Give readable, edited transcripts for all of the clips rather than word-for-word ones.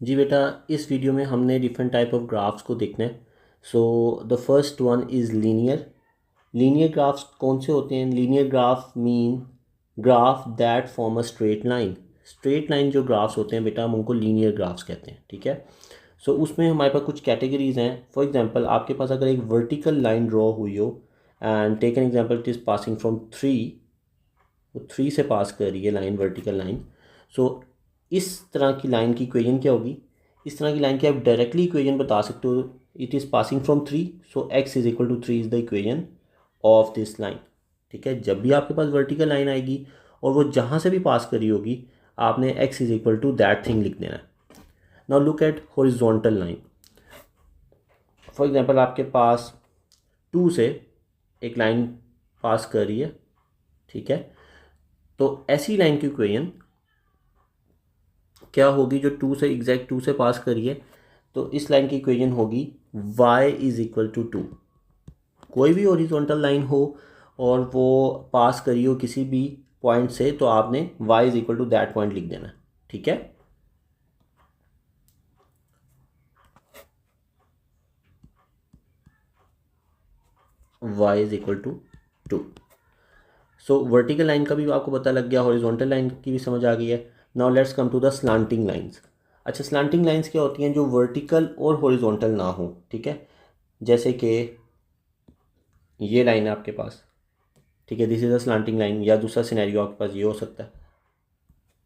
जी बेटा, इस वीडियो में हमने डिफरेंट टाइप ऑफ ग्राफ्स को देखना है। So the first one is linear. Linear graphs कौन से होते हैं? Linear graph mean graph that form a straight line. Straight line जो ग्राफ्स होते हैं बेटा, हम उनको लीनियर ग्राफ्स कहते हैं। ठीक है। सो उसमें हमारे पास कुछ कैटेगरीज हैं। फॉर एग्जांपल, आपके पास अगर एक वर्टिकल लाइन ड्रॉ हुई हो and take an example, it is passing from three, वो थ्री से पास कर रही है लाइन, वर्टिकल लाइन। सो इस तरह की लाइन की इक्वेशन क्या होगी? इस तरह की लाइन की आप डायरेक्टली इक्वेशन बता सकते हो। It is passing from three, so X is equal to three is the equation of this line. ठीक है। जब भी आपके पास वर्टिकल लाइन आएगी और वो जहाँ से भी पास करी होगी, आपने X is equal to that thing लिख देना है। Now look at horizontal line. For example, आपके पास टू से एक लाइन पास कर रही है। ठीक है। तो ऐसी लाइन की इक्वेशन क्या होगी? जो टू से एग्जैक्ट टू से पास करिए, तो इस लाइन की इक्वेशन होगी y is equal to two. कोई भी ओरिजेंटल लाइन हो और वो पास करी हो किसी भी पॉइंट से, तो आपने y is equal to that point लिख देना। ठीक है। y is equal to two. So vertical line का भी आपको पता लग गया, हॉरिजॉन्टल लाइन की भी समझ आ गई है। Now let's come to the slanting lines. अच्छा, स्लांटिंग लाइंस क्या होती हैं? जो वर्टिकल और हॉरिजॉन्टल ना हो। ठीक है। जैसे कि ये लाइन है आपके पास। ठीक है, this is a slanting line. या दूसरा सिनेरियो आपके पास ये हो सकता है।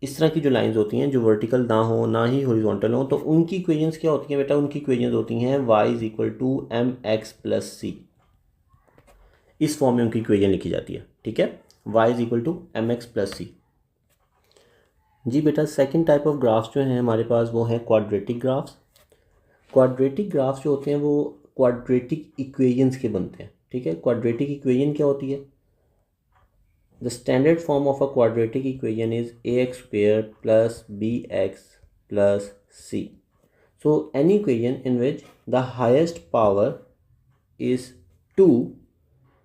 इस तरह की जो लाइंस होती हैं, जो वर्टिकल ना हो ना ही हॉरिजॉन्टल हो, तो उनकी इक्वेशंस क्या होती हैं बेटा? उनकी इक्वेशंस होती हैं y is equal to M X plus C. इस फॉर्म में उनकी इक्वेशन लिखी जाती है। ठीक है। y is equal to M X plus C. जी बेटा, सेकेंड टाइप ऑफ ग्राफ्स जो हैं हमारे पास, वो हैं क्वाड्रेटिक ग्राफ्स। क्वाड्रेटिक ग्राफ्स जो होते हैं वो क्वाड्रेटिक इक्वेशंस के बनते हैं। ठीक है। क्वाड्रेटिक इक्वेशन क्या होती है? The standard form of a quadratic equation is ax square plus bx plus c. So any equation in which the highest power is 2,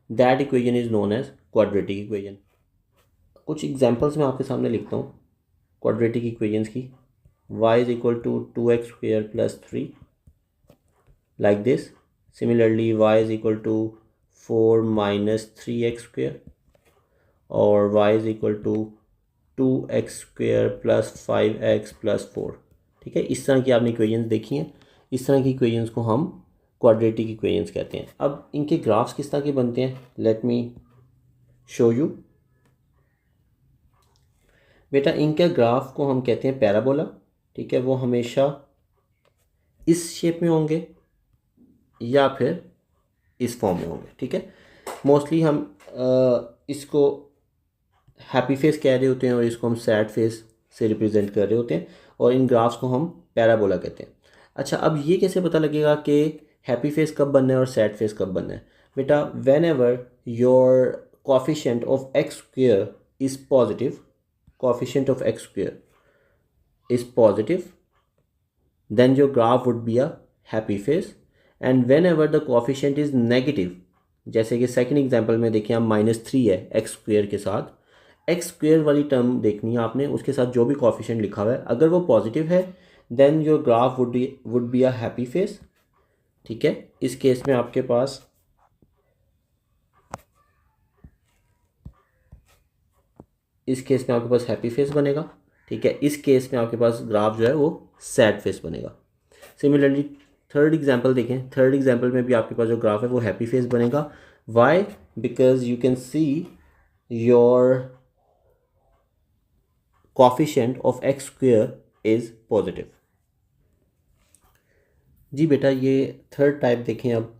that equation is known as quadratic equation. कुछ examples मैं आपके सामने लिखता हूँ quadratic equations की। y is equal to 2x square plus 3, like this. Similarly, y is equal to 4 minus 3x square, और y is equal to 2x² plus 5x plus 4। ठीक है। इस तरह की आपने इक्वेशंस देखी हैं। इस तरह की इक्वेशंस को हम क्वाड्रेटिक इक्वेशंस कहते हैं। अब इनके ग्राफ्स किस तरह के बनते हैं, लेट मी शो यू। बेटा, इनके ग्राफ को हम कहते हैं पैराबोला। ठीक है। वो हमेशा इस शेप में होंगे या फिर इस फॉर्म में होंगे। ठीक है। मोस्टली हम इसको हैप्पी फेस कह रहे होते हैं और इसको हम सैड फेस से रिप्रेजेंट कर रहे होते हैं, और इन ग्राफ्स को हम पैराबोला कहते हैं। अच्छा, अब ये कैसे पता लगेगा कि हैप्पी फेस कब बनना है और सैड फेस कब बनना है? बेटा, when ever your coefficient of X square is positive, coefficient of X square is positive, then your graph would be a happy face. And whenever the coefficient is negative, जैसे कि second example में देखिए, हम -3 है x square के साथ। X square वाली term देखनी है आपने, उसके साथ जो भी कोफिशिएंट लिखा हुआ है, अगर वो पॉजिटिव है then your graph would be a happy face. ठीक है। इस केस में आपके पास हैप्पी फेस बनेगा। ठीक है। इस केस में आपके पास ग्राफ जो है वो सैड फेस बनेगा। सिमिलरली थर्ड एग्जाम्पल देखें। थर्ड एग्जाम्पल में भी आपके पास जो ग्राफ है वो हैप्पी फेस बनेगा। Why? Because you can see your coefficient of X square is positive. जी बेटा, ये थर्ड टाइप देखें। अब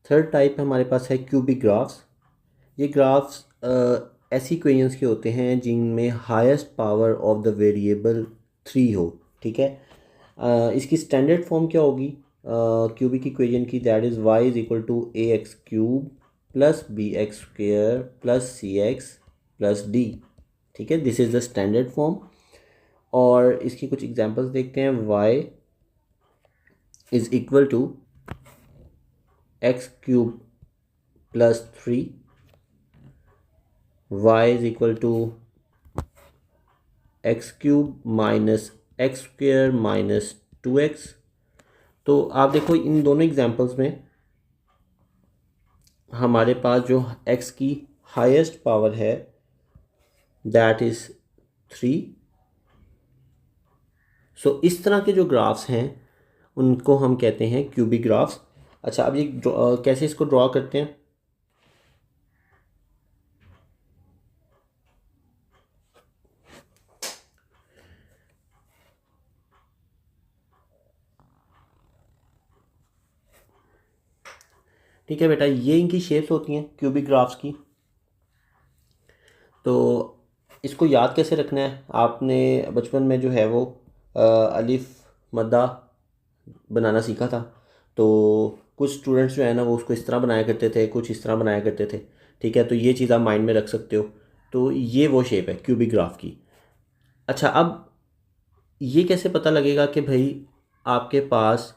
थर्ड टाइप हमारे पास है क्यूबिक ग्राफ्स। ये ग्राफ्स ऐसी इक्वेशंस के होते हैं जिनमें highest power of the variable 3 हो। ठीक है। इसकी स्टैंडर्ड फॉर्म क्या होगी क्यूबिक इक्वेशन की? That is y is equal to A X cube plus B X square plus C X plus D. ठीक है। This is the standard form. और इसकी कुछ एग्जांपल्स देखते हैं। y is equal to X cube plus 3, y is equal to X cube minus X square minus 2x। तो आप देखो इन दोनों एग्जांपल्स में हमारे पास जो x की हाईएस्ट पावर है दैट इज़ 3। सो इस तरह के जो ग्राफ्स हैं उनको हम कहते हैं क्यूबिक ग्राफ्स। अच्छा, अब ये कैसे इसको ड्रॉ करते हैं? ठीक है बेटा, ये इनकी शेप्स होती हैं क्यूबिक ग्राफ्स की। तो इसको याद कैसे रखना है? आपने बचपन में जो है वो अलिफ मद्दा बनाना सीखा था। तो कुछ स्टूडेंट्स जो है ना वो उसको इस तरह बनाया करते थे, कुछ इस तरह बनाया करते थे। ठीक है, तो ये चीज़ आप माइंड में रख सकते हो। तो ये वो शेप है क्यूबिक ग्राफ की। अच्छा, अब ये कैसे पता लगेगा कि भाई आपके पास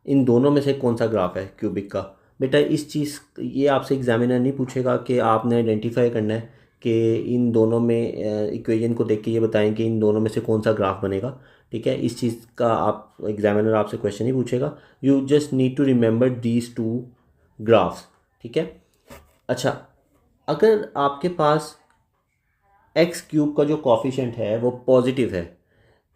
इन दोनों में से कौन सा ग्राफ है क्यूबिक का? बेटा इस चीज़ ये आपसे एग्जामिनर नहीं पूछेगा कि आपने आइडेंटिफाई करना है कि इन दोनों में इक्वेशन को देख के ये बताएं कि इन दोनों में से कौन सा ग्राफ बनेगा। ठीक है, इस चीज़ का आप एग्जामिनर आपसे क्वेश्चन नहीं पूछेगा। You just need to remember these two graphs. ठीक है। अच्छा, अगर आपके पास एक्स क्यूब का जो कॉफिशेंट है वो पॉजिटिव है,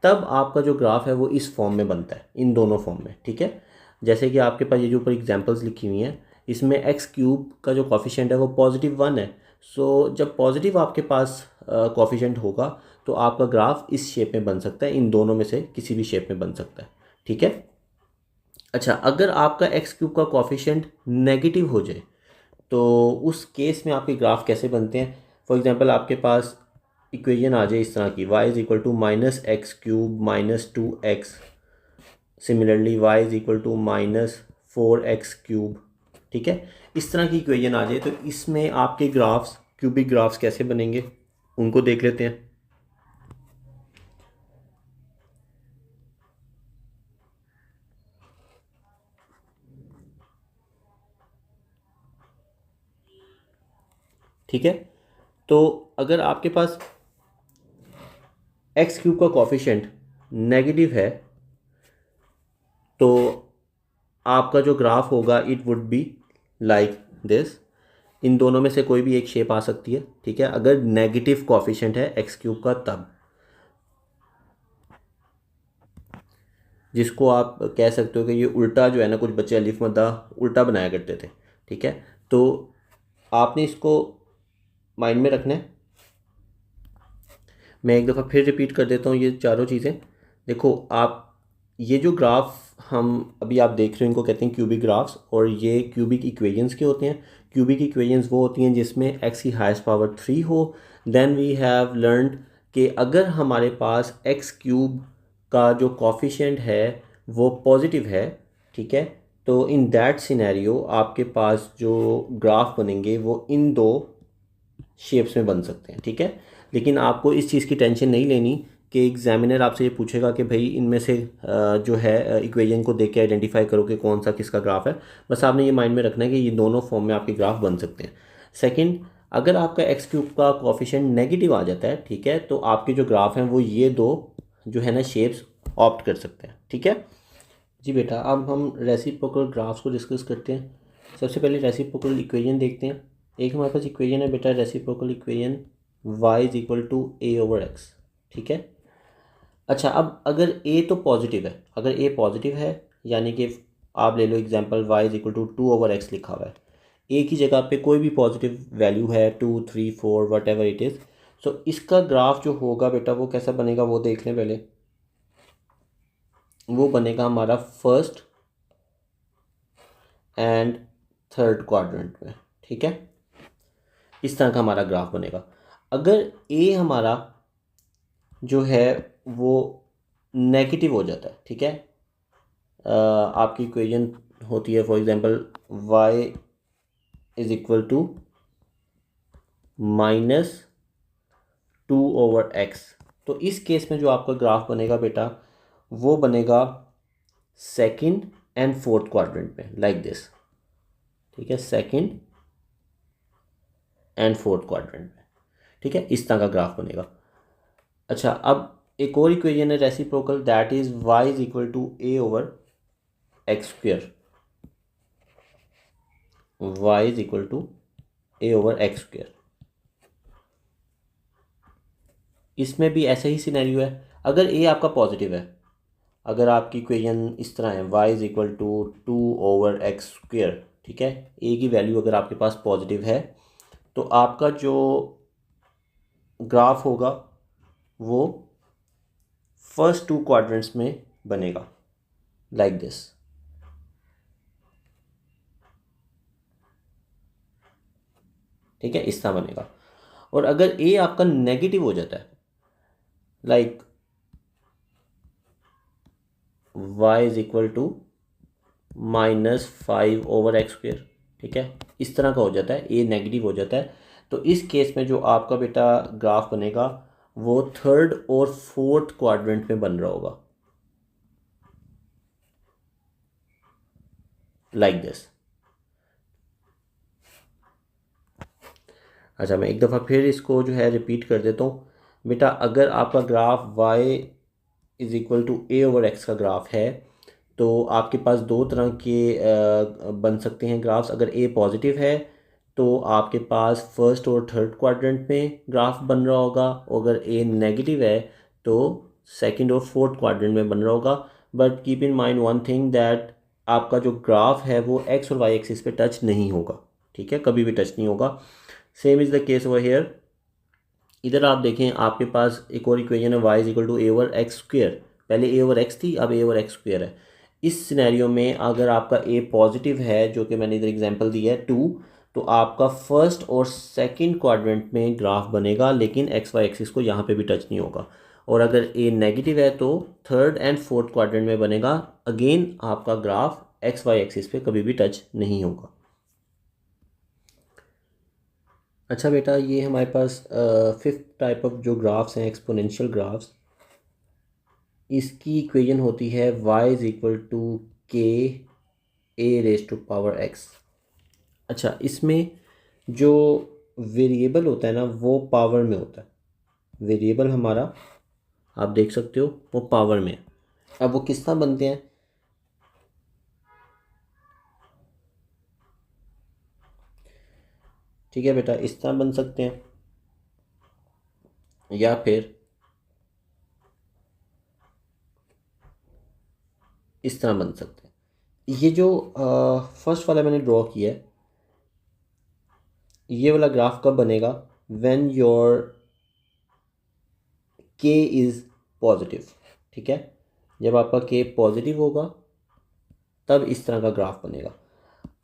तब आपका जो ग्राफ है वो इस फॉर्म में बनता है, इन दोनों फॉर्म में। ठीक है, जैसे कि आपके पास ये जो ऊपर एग्जांपल्स लिखी हुई हैं इसमें एक्स क्यूब का जो कॉफिशेंट है वो +1 है। सो जब पॉजिटिव आपके पास कॉफिशेंट होगा तो आपका ग्राफ इस शेप में बन सकता है, इन दोनों में से किसी भी शेप में बन सकता है। ठीक है। अच्छा, अगर आपका एक्स क्यूब का कॉफिशेंट नेगेटिव हो जाए तो उस केस में आपके ग्राफ कैसे बनते हैं? फॉर एग्जांपल आपके पास इक्वेशन आ जाए इस तरह की, y is equal to -x³ -2x, similarly y is equal to -4x³। ठीक है, इस तरह की इक्वेशन आ जाए तो इसमें आपके ग्राफ्स क्यूबिक ग्राफ्स कैसे बनेंगे उनको देख लेते हैं। ठीक है, तो अगर आपके पास x³ का कॉफिशेंट नेगेटिव है तो आपका जो ग्राफ होगा it would be like this. इन दोनों में से कोई भी एक शेप आ सकती है। ठीक है, अगर नेगेटिव कॉफिशेंट है x³ का तब, जिसको आप कह सकते हो कि ये उल्टा जो है ना, कुछ बच्चे अलिफ मद्दा उल्टा बनाया करते थे। ठीक है, तो आपने इसको माइंड में रखना है। मैं एक दफ़ा फिर रिपीट कर देता हूँ ये चारों चीज़ें। देखो आप, ये जो ग्राफ हम अभी आप देख रहे हो इनको कहते हैं क्यूबिक ग्राफ्स, और ये क्यूबिक इक्वेशंस के होते हैं। क्यूबिक इक्वेशंस वो होती हैं जिसमें x की हाईएस्ट पावर 3 हो। देन वी हैव लर्नड कि अगर हमारे पास x³ का जो कॉफिशेंट है वो पॉजिटिव है, ठीक है, तो इन दैट सिनेरियो आपके पास जो ग्राफ बनेंगे वो इन दो शेप्स में बन सकते हैं। ठीक है, लेकिन आपको इस चीज़ की टेंशन नहीं लेनी कि एग्जामिनर आपसे ये पूछेगा कि भाई इनमें से जो है इक्वेशन को देख के आइडेंटिफाई करो कि कौन सा किसका ग्राफ है। बस आपने ये माइंड में रखना है कि ये दोनों फॉर्म में आपके ग्राफ बन सकते हैं। सेकंड, अगर आपका x³ का कोफिशिएंट नेगेटिव आ जाता है, ठीक है, तो आपके जो ग्राफ हैं वो ये दो जो है ना शेप्स ऑप्ट कर सकते हैं। ठीक है जी बेटा, अब हम रेसिप्रोकल ग्राफ्स को डिस्कस करते हैं। सबसे पहले रेसिप्रोकल इक्वेशन देखते हैं। एक हमारे पास इक्वेशन है बेटा, reciprocal equation y is equal to a/x। ठीक है। अच्छा, अब अगर a तो पॉजिटिव है, अगर a पॉजिटिव है यानी कि आप ले लो example y is equal to 2/x लिखा हुआ है, a की जगह पे कोई भी पॉजिटिव वैल्यू है 2, 3, 4 वट एवर इट इज़। सो इसका ग्राफ जो होगा बेटा वो कैसा बनेगा वो देख लें पहले। वो बनेगा हमारा फर्स्ट एंड थर्ड क्वाड्रेंट में। ठीक है, इस तरह का हमारा ग्राफ बनेगा। अगर ए हमारा जो है वो नेगेटिव हो जाता है, ठीक है, आपकी इक्वेशन होती है for example y is equal to -2/x, तो इस केस में जो आपका ग्राफ बनेगा बेटा वो बनेगा सेकंड एंड फोर्थ क्वाड्रेंट में लाइक दिस। ठीक है, सेकंड एंड फोर्थ क्वाड्रेंट में। ठीक है, इस तरह का ग्राफ बनेगा। अच्छा, अब एक और इक्वेशन है reciprocal, that is y is equal to a over x square, y is equal to a over x square. इसमें भी ऐसा ही सिनेरियो है, अगर a आपका पॉजिटिव है, अगर आपकी इक्वेशन इस तरह है y is equal to 2/x², ठीक है, a की वैल्यू अगर आपके पास पॉजिटिव है तो आपका जो ग्राफ होगा वो फर्स्ट 2 क्वाड्रेंट्स में बनेगा, लाइक दिस। ठीक है, इस तरह बनेगा। और अगर a आपका नेगेटिव हो जाता है, like y is equal to -5/x², ठीक है, इस तरह का हो जाता है, a नेगेटिव हो जाता है, तो इस केस में जो आपका बेटा ग्राफ बनेगा वो थर्ड और फोर्थ क्वाड्रेंट में बन रहा होगा, लाइक दिस। अच्छा, मैं एक दफ़ा फिर इसको जो है रिपीट कर देता हूँ बेटा। अगर आपका graph y is equal to a over x का ग्राफ है तो आपके पास दो तरह के बन सकते हैं ग्राफ्स। अगर a पॉजिटिव है तो आपके पास फर्स्ट और थर्ड क्वाड्रेंट में ग्राफ बन रहा होगा, और अगर a नेगेटिव है तो सेकंड और फोर्थ क्वाड्रेंट में बन रहा होगा। But keep in mind one thing, that आपका जो ग्राफ है वो x और y एक्सिस पे टच नहीं होगा, ठीक है, कभी भी टच नहीं होगा। Same is the case over here. इधर आप देखें, आपके पास एक और इक्वेशन है y is equal to a over x square. पहले a ओवर x थी, अब a ओवर एक्स स्क्वेयर है। इस सिनेरियो में अगर आपका a पॉजिटिव है, जो कि मैंने इधर एग्जांपल दिया है 2, तो आपका फर्स्ट और सेकंड क्वाड्रेंट में ग्राफ बनेगा, लेकिन एक्स वाई एक्सिस को यहाँ पे भी टच नहीं होगा। और अगर a नेगेटिव है तो थर्ड एंड फोर्थ क्वाड्रेंट में बनेगा, अगेन आपका ग्राफ एक्स वाई एक्सिस पे कभी भी टच नहीं होगा। अच्छा बेटा, ये हमारे पास फिफ्थ टाइप ऑफ जो ग्राफ्स हैं, एक्सपोनेंशियल ग्राफ्स, इसकी इक्वेशन होती है y is equal to k a raise to power x। अच्छा, इसमें जो वेरिएबल होता है ना वो पावर में होता है। वेरिएबल हमारा आप देख सकते हो वो पावर में है। अब वो किस तरह बनते हैं, ठीक है बेटा, इस तरह बन सकते हैं या फिर इस तरह बन सकते हैं। ये जो फर्स्ट वाला मैंने ड्रॉ किया है, ये वाला ग्राफ कब बनेगा, when your k is positive, ठीक है, जब आपका k पॉजिटिव होगा तब इस तरह का ग्राफ बनेगा।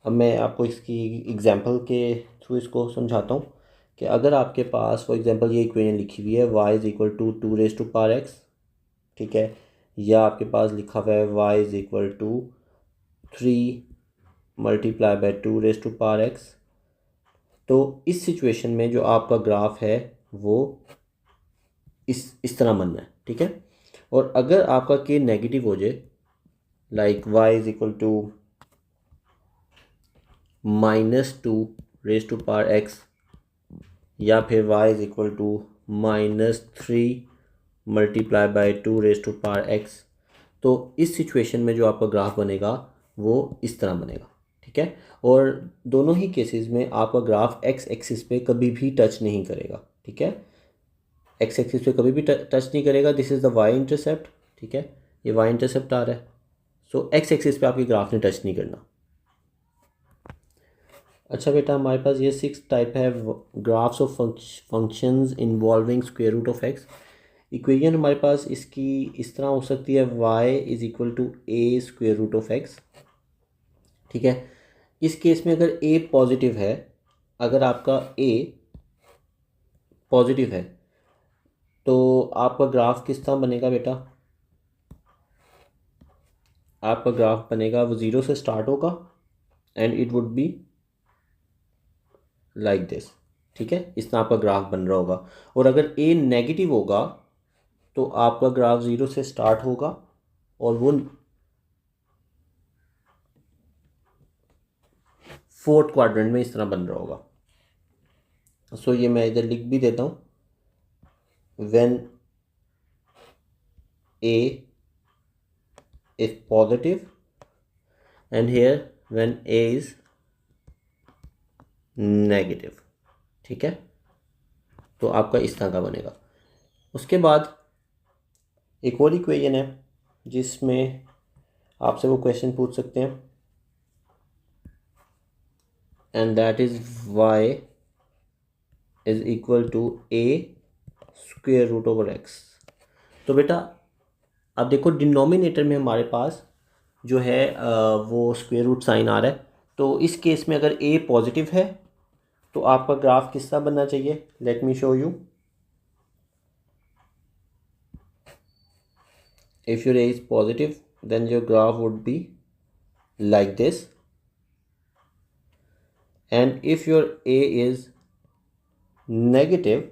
अब मैं आपको इसकी एग्जांपल के थ्रू इसको समझाता हूँ कि अगर आपके पास फॉर एग्जांपल ये इक्वेशन लिखी हुई है y is equal to 2 raise to power x, ठीक है, या आपके पास लिखा हुआ है y is equal to 3 multiply by 2 raise to power x, तो इस सिचुएशन में जो आपका ग्राफ है वो इस तरह बनना है, ठीक है। और अगर आपका k नेगेटिव हो जाए, like y is equal to -2 raise to power x, या फिर y is equal to -3 multiply by 2 raise to power x, तो इस सिचुएशन में जो आपका ग्राफ बनेगा वो इस तरह बनेगा, ठीक है। और दोनों ही केसेस में आपका ग्राफ x एक्सिस पे कभी भी टच नहीं करेगा, ठीक है, x एक्सिस पे कभी भी टच नहीं करेगा। This is the y intercept, ठीक है, ये y इंटरसेप्ट आ रहा है, सो x एक्सिस पे आपके ग्राफ ने टच नहीं करना। अच्छा बेटा, हमारे पास ये 6 टाइप है graphs of functions involving square root of x. Equation हमारे पास इसकी इस तरह हो सकती है y is equal to a square root of x, ठीक है। इस केस में अगर a पॉजिटिव है, अगर आपका a पॉजिटिव है तो आपका ग्राफ किस तरह बनेगा बेटा, आपका ग्राफ बनेगा वो 0 से स्टार्ट होगा and it would be like this, ठीक है, इस तरह आपका ग्राफ बन रहा होगा। और अगर a नेगेटिव होगा तो आपका ग्राफ 0 से स्टार्ट होगा और वो फोर्थ क्वाड्रेंट में इस तरह बन रहा होगा। सो ये मैं इधर लिख भी देता हूँ, when a is positive and here when a is negative. ठीक है, तो आपका इस तरह का बनेगा। उसके बाद एक और इक्वेशन है जिसमें आपसे वो क्वेश्चन पूछ सकते हैं, and that is y is equal to a square root over x। तो बेटा अब देखो डिनोमिनेटर में हमारे पास जो है वो स्क्वेयर रूट साइन आ रहा है, तो इस केस में अगर a पॉजिटिव है तो आपका ग्राफ किस तरह बनना चाहिए? Let me show you. If your a is positive, then your graph would be like this, and if your a is negative,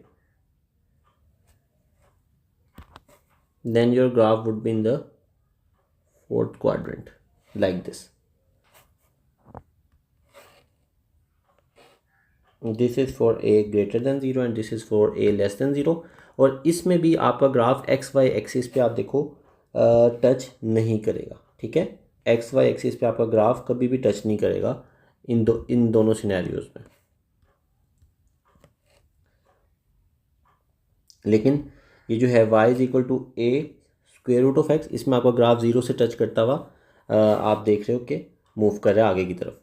then your graph would be in the fourth quadrant like this. This is for a greater than 0 and this is for a less than 0। और इसमें भी आपका graph x Y axis पे आप देखो touch नहीं करेगा। ठीक है, एक्स वाई एक्सिस पे आपका ग्राफ कभी भी टच नहीं करेगा इन दोनों सिनेरियोज में। लेकिन ये जो है y is equal to a square root of x, इसमें आपका ग्राफ 0 से टच करता हुआ आप देख रहे हो कि मूव कर रहा है आगे की तरफ।